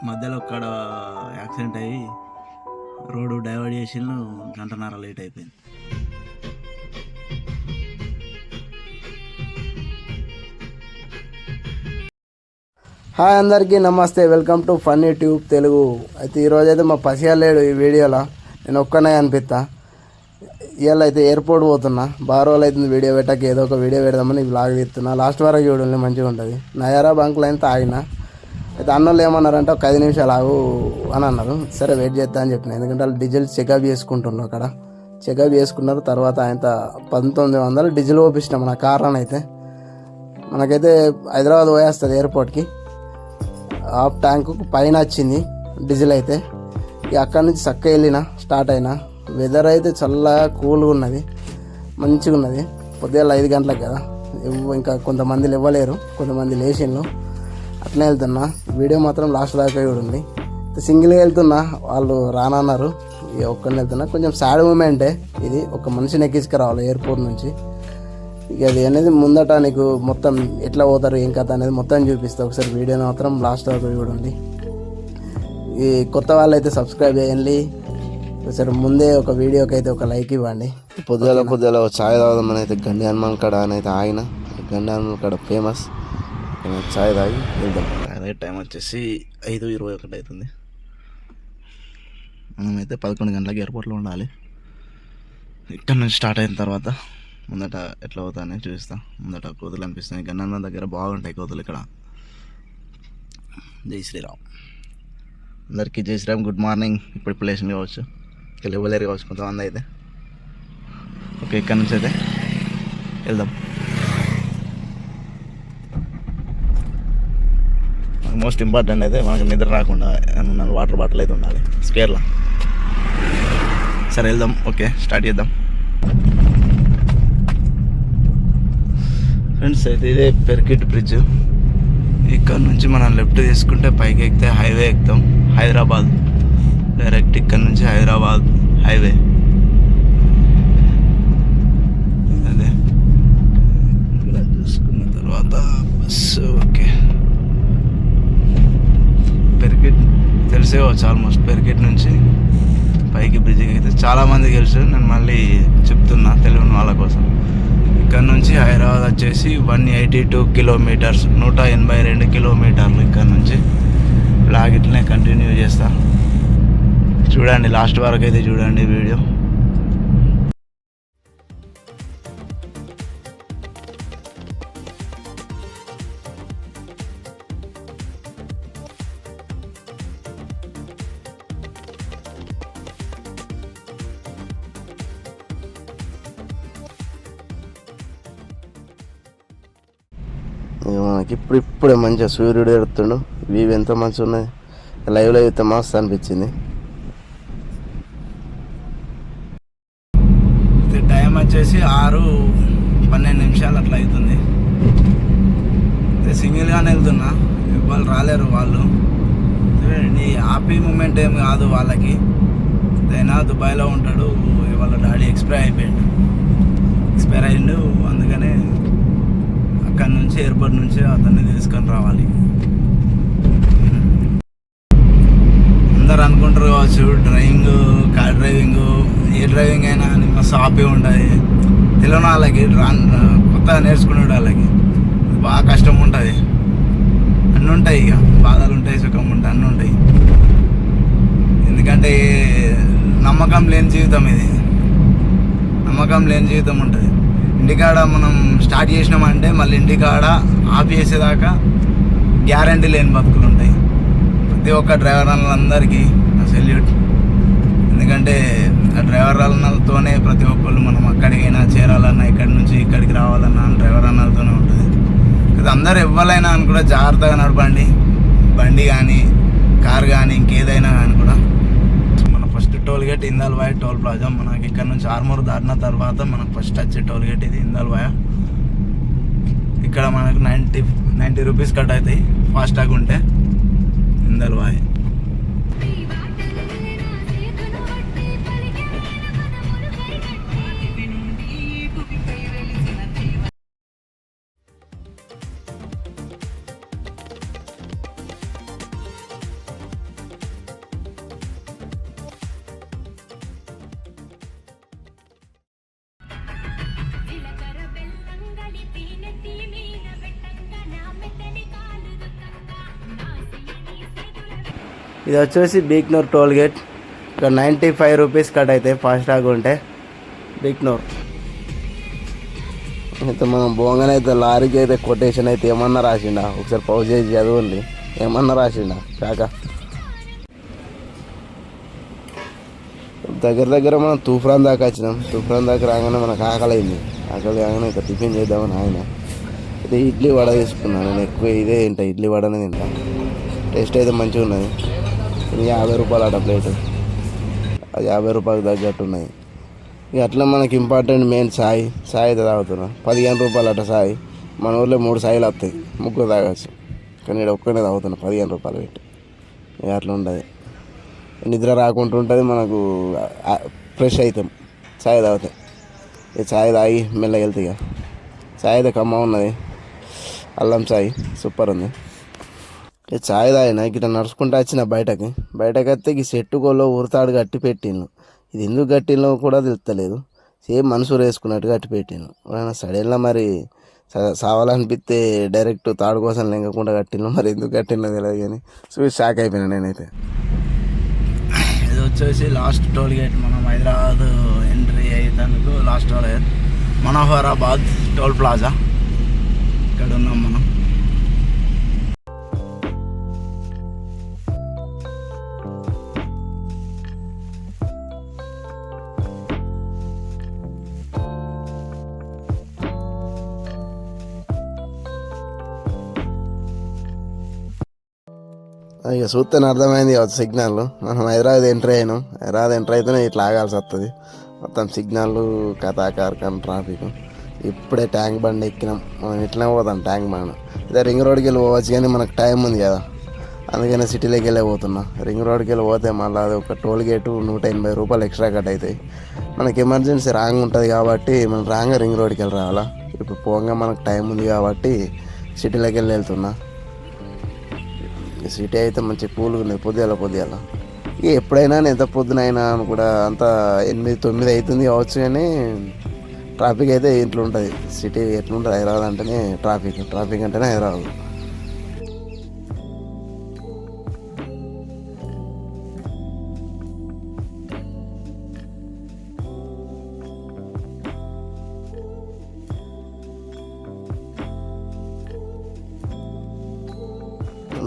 మధ్యలో ఒక్కడ యాక్సిడెంట్ అయ్యి రోడ్డు డైవర్ట్ చేసిండు, గంటన్నర లేట్ అయిపోయింది. హాయ్ అందరికీ నమస్తే, welcome to funny tube Telugu. అయితే ఈరోజైతే మా పసిగా లేడు ఈ వీడియోలో, నేను ఒక్కనే అనిపిస్తా. ఇవాళ అయితే ఎయిర్పోర్ట్ పోతున్నా, బాగా రోజులు అవుతుంది వీడియో పెట్టక, ఏదో ఒక వీడియో పెడదామని బ్లాగ్ తీస్తున్నా. లాస్ట్ వరకు చూడండి, మంచిగా ఉంటుంది. నయారా బంక్లో అయితే ఆగిన. అయితే అన్నోళ్ళు ఏమన్నారంటే ఒక 5 నిమిషాలు ఆగు అని అన్నారు. సరే వెయిట్ చేస్తా అని చెప్పిన, ఎందుకంటే వాళ్ళు డీజిల్ చెకప్ చేసుకుంటున్నారు. అక్కడ చెకప్ చేసుకున్నారు. తర్వాత ఆయన 1900 డీజిల్ ఓపిస్తాం మన కార్లను. అయితే మనకైతే హైదరాబాద్ పోయేస్తుంది ఎయిర్పోర్ట్కి. హాఫ్ ట్యాంకు పైన వచ్చింది డీజిల్. అయితే ఇక అక్కడి నుంచి చక్క వెళ్ళిన స్టార్ట్ అయినా. వెదర్ అయితే చల్లగా కూల్గా ఉన్నది, మంచిగా ఉన్నది. పొద్దున్న 5 గంటలకు కదా, ఇంకా కొంతమంది ఇవ్వలేరు, కొంతమంది లేచిండ్రు. అట్లనే వెళ్తున్నా. వీడియో మాత్రం లాస్ట్ దాకా చూడండి. సింగిల్గా వెళ్తున్నా, వాళ్ళు రానన్నారు. ఇక ఒక్కడిని వెళ్తున్నా. కొంచెం సాడ్ మూమెంటే ఇది, ఒక మనిషిని ఎక్కించుకురావాలి ఎయిర్పోర్ట్ నుంచి. ఇక అది అనేది ముందట నీకు మొత్తం ఎట్లా పోతారు ఏం కథ అనేది మొత్తం చూపిస్తా. ఒకసారి వీడియోని మాత్రం లాస్ట్ దాకా చూడండి. ఈ కొత్త వాళ్ళు అయితే సబ్స్క్రైబ్ చేయండి. ఒకసారి ముందే ఒక వీడియోకి అయితే ఒక లైక్ ఇవ్వండి. పొద్దుల ఛాయ్ తాగుదామని అయితే గండి హనుమాన్ కాడ అని అయితే ఆగిన. గండి హనుమాన్ కాడ ఫేమస్. ఛాయ్ తాగి వెళ్దాం. అదే టైం వచ్చేసి 5:21 అవుతుంది. మనమైతే 11 గంటలకు ఎయిర్పోర్ట్లో ఉండాలి. ఇక్కడ నుంచి స్టార్ట్ అయిన తర్వాత ముందట ఎట్లా అవుతాయని చూపిస్తా. ముందట కోతులు అనిపిస్తున్నాయి. గన్నన్న దగ్గర బాగుంటాయి కోతులు ఇక్కడ. జై శ్రీరామ్. అందరికీ జై శ్రీరామ్, గుడ్ మార్నింగ్. ఇప్పుడు ప్లేషన్ కావచ్చు, ఇక్కడ ఇవ్వలేరు కావచ్చు కొంతమంది అయితే. ఓకే, ఇక్కడ నుంచి అయితే వెళ్దాం. మోస్ట్ ఇంపార్టెంట్ అయితే మనకు నిద్ర రాకుండా వాటర్ బాటిల్ అయితే ఉండాలి స్పేర్లో. సరే వెళ్దాం. ఓకే, స్టార్ట్ చేద్దాం ఫ్రెండ్స్. అయితే ఇదే పెర్కిట్ బ్రిడ్జ్. ఇక్కడ నుంచి మనం లెఫ్ట్ తీసుకుంటే పైకి ఎక్కితే హైవే ఎక్కుతాం, హైదరాబాద్ డైరెక్ట్. ఇక్కడ నుంచి హైదరాబాద్ హైవే. అదే ఇక్కడ చూసుకున్న తర్వాత బస్సు. ఓకే, పెర్కిట్ తెలిసే వచ్చు ఆల్మోస్ట్. పెర్కిట్ నుంచి పైకి బ్రిడ్జికి అయితే చాలామందికి తెలుసు, నేను మళ్ళీ చెప్తున్నా తెలియని వాళ్ళ కోసం. ఇక్కడ నుంచి హైదరాబాద్ వచ్చేసి 182 కిలోమీటర్స్, 182 కిలోమీటర్లు. ఇక్కడ నుంచి బ్లాగ్ ఇట్లనే కంటిన్యూ చేస్తా. చూడండి లాస్ట్ వరకు అయితే చూడండి వీడియో. మనకి ఇప్పుడే మంచిగా సూర్యుడు ఎడుతుండు. వ్యూ ఎంత మంచిగా ఉన్నది. లైవ్లో అయితే మస్తు అనిపించింది. టైం వచ్చేసి 6:12 అట్లా అవుతుంది. సింగిల్గానే వెళ్తున్నా, వాళ్ళు రాలేరు. వాళ్ళు హ్యాపీ మూమెంట్ ఏం కాదు వాళ్ళకి. అయినా దుబాయ్లో ఉంటాడు, వాళ్ళ డాడీ ఎక్స్పైర్ అయ్యిండు. అందుకనే అక్కడ నుంచి ఎయిర్పోర్ట్ నుంచి అతన్ని తీసుకొని రావాలి. అందరు అనుకుంటారు కావచ్చు డ్రైవింగ్, కార్ డ్రైవింగ్, ఏ డ్రైవింగ్ అయినా అని మస్తు హ్యాపీ ఉంటుంది. తెలియని వాళ్ళకి, కొత్తగా నేర్చుకునే వాళ్ళకి బాగా కష్టం ఉంటుంది. అన్నీ ఉంటాయి, ఇక బాధలు ఉంటాయి, సుఖం ఉంటాయి, అన్నీ ఉంటాయి. ఎందుకంటే నమ్మకం లేని జీవితం ఇది. నమ్మకం లేని జీవితం ఉంటుంది. ఇంటికాడ మనం స్టార్ట్ చేసినామంటే మళ్ళీ ఇంటికాడ ఆపేసేదాకా గ్యారంటీ లేని బతుకులు ఉంటాయి. ప్రతి ఒక్క డ్రైవర్ అన్నలందరికీ నా సెల్యూట్. ఎందుకంటే ఆ డ్రైవర్ అన్నలతోనే ప్రతి ఒక్కళ్ళు మనం అక్కడికైనా చేరాలన్నా, ఇక్కడి నుంచి ఇక్కడికి రావాలన్నా డ్రైవర్ అన్నలతోనే ఉంటుంది. కదా అందరు ఎవ్వరైనా అని కూడా జాగ్రత్తగా నడపండి. బండి కానీ, కార్ కానీ, ఇంకేదైనా కానీ కూడా. First toll gate Indalwai toll plaza. మనకి ఇక్కడ నుంచి ఆర్మూర్ దాటిన తర్వాత మనకు ఫస్ట్ వచ్చే టోల్ గేట్ ఇది ఇందల్వాయ. ఇక్కడ మనకు 90 రూపీస్ కట్ అవుతాయి ఫాస్టాగ్ ఉంటే ఇందల్వాయ. ఇది వచ్చేసి బీక్నూర్ టోల్ గేట్. ఇక్కడ 95 రూపీస్ కట్ అవుతాయి ఫాస్టాగ్ ఉంటే బీక్నూర్. అయితే మనం బోంగనే అయితే లారీకి అయితే కొటేషన్ అయితే ఏమన్నా రాసిండా, ఒకసారి పౌజ్ చేసి చదవండి. ఏమన్నా రాసిండా కాక. దగ్గర మనం తూఫాన్ దాకా వచ్చినాం. తూఫాన్ దాకా రాగానే మనకు ఆకలి అయింది. ఆకలి కాగానే ఇక టిఫిన్ చేద్దామని ఆయన అయితే ఇడ్లీ వడ తీసుకున్నాను. నేను ఎక్కువ ఇదే తింటా, ఇడ్లీ వడనే తింటా. టేస్ట్ అయితే మంచిగా ఉన్నది. ఇది 50 రూపాయలు అట ప్లేటు. అది 50 రూపాయలకు తగ్గట్టు ఉన్నాయి. ఇక అట్లా మనకి ఇంపార్టెంట్ మెయిన్ సాయి అయితే తాగుతున్నాం. 15 రూపాయలు అట సాయి. మన ఊర్లో 3 సాయిలు వస్తాయి, ముగ్గురు తాగచ్చు. కానీ ఇక్కడ ఒక్కనే తాగుతున్నా 15 రూపాయలు పెట్టి. ఇక అట్లా ఉంటుంది. నిద్ర రాకుండా ఉంటుంది మనకు. ఫ్రెష్ అవుతాం చాయ్ తాగితే. ఇక చాయ్ తాగి మెల్లగా వెళ్తే ఇక చాయ్ అయితే కమ్మ ఉన్నది. అల్లం చాయ్ సూపర్ ఉంది. ఇక చాయ్ తాగిన ఇట్లా నడుచుకుంటూ వచ్చిన బయటకి వస్తే ఈ చెట్టు కోలో ఉరతాడు కట్టి పెట్టిండు. ఇది ఎందుకు కట్టినో కూడా తెలుస్తలేదు. సేమ్ మనుషులు వేసుకున్నట్టు కట్టి పెట్టిండు. సడన్గా మరి సావాలనిపిస్తే డైరెక్ట్ తాడు కోసం లెంగకుండా కట్టిండు. మరి ఎందుకు కట్టినో తెలియదు కానీ చూసి షాక్ అయిపోయినా నేనైతే. ఇది వచ్చేసి లాస్ట్ టోల్ గేట్. మనం హైదరాబాద్ ఎంట్రీ అయ్యేందుకు last toll gate Manoharabad toll plaza. ఇక్కడ ఉన్నాం మనం. ఇక చూస్తేనే అర్థమైంది సిగ్నల్. మనం హైదరాబాద్ ఎంట్రీ అయినాం. హైదరాబాద్ ఎంట్రీ అయితేనే ఇట్లా ఆగాల్సి వస్తుంది. మొత్తం సిగ్నల్ కథాకారకం ట్రాఫిక్. ఇప్పుడే ట్యాంక్ బండ్ ఎక్కినాం. మనం ఇట్లనే పోతాం ట్యాంక్ బండ్. ఇదే రింగ్ రోడ్కి వెళ్ళి పోవచ్చు కానీ మనకు టైం ఉంది కదా, అందుకనే సిటీలోకి వెళ్ళే పోతున్నా. రింగ్ రోడ్కి వెళ్ళి పోతే మళ్ళీ అది ఒక టోల్ గేటు 180 రూపాయలు ఎక్స్ట్రా కట్ అవుతాయి. మనకి ఎమర్జెన్సీ రాంగ్ ఉంటుంది కాబట్టి మనం రాంగ్ రింగ్ రోడ్కి వెళ్ళి రావాలా. ఇప్పుడు పోగా మనకు టైం ఉంది కాబట్టి సిటీలోకి వెళ్తున్నా. సిటీ అయితే మంచి కూల్గా ఉంది పొద్దుగాల. ఇక ఎప్పుడైనా ఎంత పొద్దునైనా కూడా అంత 8-9 అవుతుంది కావచ్చు కానీ ట్రాఫిక్ అయితే ఇంట్లో ఉంటుంది. సిటీ ఎట్లుంటుంది హైదరాబాద్ అంటేనే ట్రాఫిక్ అంటేనే హైదరాబాద్.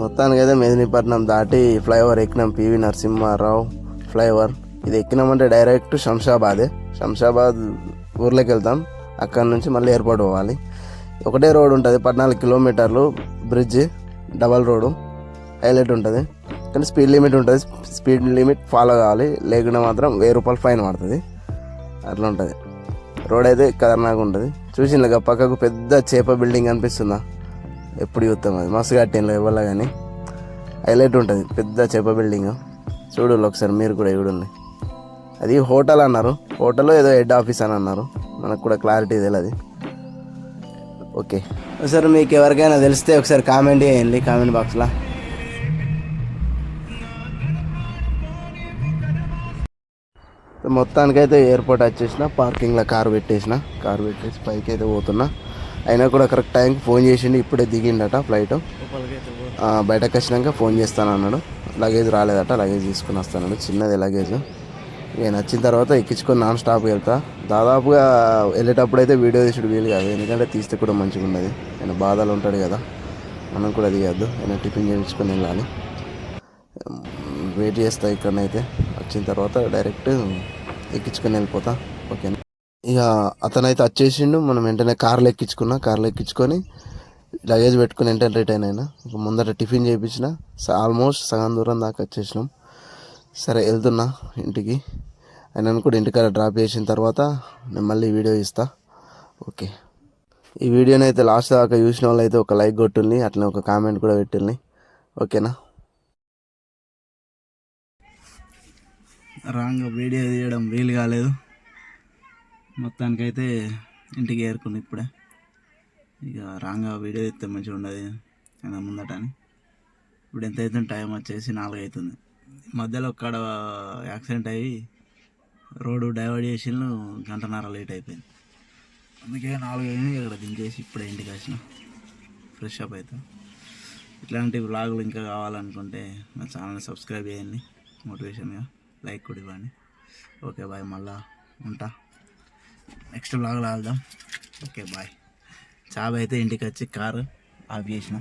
మొత్తానికి అయితే మెదినీపట్నం దాటి ఫ్లైఓవర్ ఎక్కినాం. PV Narasimha Rao flyover. ఇది ఎక్కినామంటే డైరెక్ట్ శంషాబాద్ ఊర్లోకి వెళ్తాం. అక్కడ నుంచి మళ్ళీ ఎయిర్పోర్ట్ పోవాలి. ఒకటే రోడ్ ఉంటుంది, 14 కిలోమీటర్లు బ్రిడ్జ్, డబల్ రోడ్డు, హైలైట్ ఉంటుంది. కానీ స్పీడ్ లిమిట్ ఉంటుంది. స్పీడ్ లిమిట్ ఫాలో కావాలి, లేకుండా మాత్రం 1000 రూపాయలు ఫైన్ పడుతుంది. అట్లా ఉంటుంది. రోడ్ అయితే ఖతర్నాక్ ఉంటుంది. చూసిందిగా పక్కకు పెద్ద చేప బిల్డింగ్ అనిపిస్తుందా? ఎప్పుడు చూస్తాం అది. మస్తు కట్టిండ్రు ఇవ్వాల కానీ హైలైట్ ఉంటుంది. పెద్ద చేప బిల్డింగ్ చూడు ఒకసారి మీరు కూడా చూడండి. అది హోటల్ అన్నారు. హోటల్లో ఏదో హెడ్ ఆఫీస్ అని అన్నారు. మనకు కూడా క్లారిటీ తెలియదు. ఓకే సార్, మీకు ఎవరికైనా తెలిస్తే ఒకసారి కామెంట్ చేయండి కామెంట్ బాక్స్లో. మొత్తానికైతే ఎయిర్పోర్ట్ వచ్చేసిన, పార్కింగ్లో కారు పెట్టేసి పైకి అయితే పోతున్నా. అయినా కూడా కరెక్ట్ టైంకి ఫోన్ చేసిండు. ఇప్పుడే దిగిండట ఫ్లైట్. బయటకు వచ్చినాక ఫోన్ చేస్తాను అన్నాడు. లగేజ్ రాలేదట, లగేజ్ తీసుకుని వస్తాను. చిన్నది లగేజ్. నేను వచ్చిన తర్వాత ఎక్కించుకొని నాన్ స్టాప్కి వెళ్తా. దాదాపుగా వెళ్ళేటప్పుడు అయితే వీడియో తీసుడు వీలు కాదు, ఎందుకంటే తీస్తే కూడా మంచిగా ఉన్నది. ఆయన బాధలు ఉంటాడు కదా, మనం కూడా తీయద్దు. ఆయన టిఫిన్ చేయించుకొని వెళ్ళాలి. వెయిట్ చేస్తా ఇక్కడనైతే. వచ్చిన తర్వాత డైరెక్ట్ ఎక్కించుకొని వెళ్ళిపోతా. ఓకేనా. ఇక అతనైతే వచ్చేసిండు. మనం వెంటనే కార్లో ఎక్కించుకొని లగేజ్ పెట్టుకుని వెంటనే రిటర్న్ అయినా. ముందర టిఫిన్ చేయించిన. ఆల్మోస్ట్ సగం దూరం దాకా వచ్చేసినాం. సరే వెళ్తున్నా ఇంటికి. ఆయన కూడా ఇంటికాడ డ్రాప్ చేసిన తర్వాత నేను మళ్ళీ వీడియో ఇస్తా. ఓకే, ఈ వీడియోని అయితే లాస్ట్ దాకా చూసిన వాళ్ళు అయితే ఒక లైక్ కొట్టుండి, అట్లనే ఒక కామెంట్ కూడా పెట్టండి. ఓకేనా. రాంగ్ వీడియో తీయడం వీలు కాలేదు. మొత్తానికైతే ఇంటికి ఏరుకుని ఇప్పుడే. ఇక రాంగ్ వీడియో తీస్తే మంచిగా ఉండదు అయినా ముందటని. ఇప్పుడు ఎంత అవుతుంది, టైం వచ్చేసి 4 అవుతుంది. మధ్యలో ఒక్కడ యాక్సిడెంట్ అయ్యి రోడ్డు డైవర్ట్ చేసిండు. 1.5 గంట లేట్ అయిపోయింది. అందుకే 4 అయింది. ఇక్కడ దించేసి ఇప్పుడే ఇంటికి వచ్చిన. ఫ్రెష్ అప్ అవుతాం. ఇట్లాంటి వ్లాగులు ఇంకా కావాలనుకుంటే నా ఛానల్ని సబ్స్క్రైబ్ చేయండి, మోటివేషన్గా లైక్ కూడా ఇవ్వండి. ఓకే బాయ్, మళ్ళా ఉంటా, నెక్స్ట్ వ్లాగ్లో వెళ్దాం. Okay bye. చాబ్ అయితే ఇంటికి వచ్చి కారు ఆఫ్ చేసిన.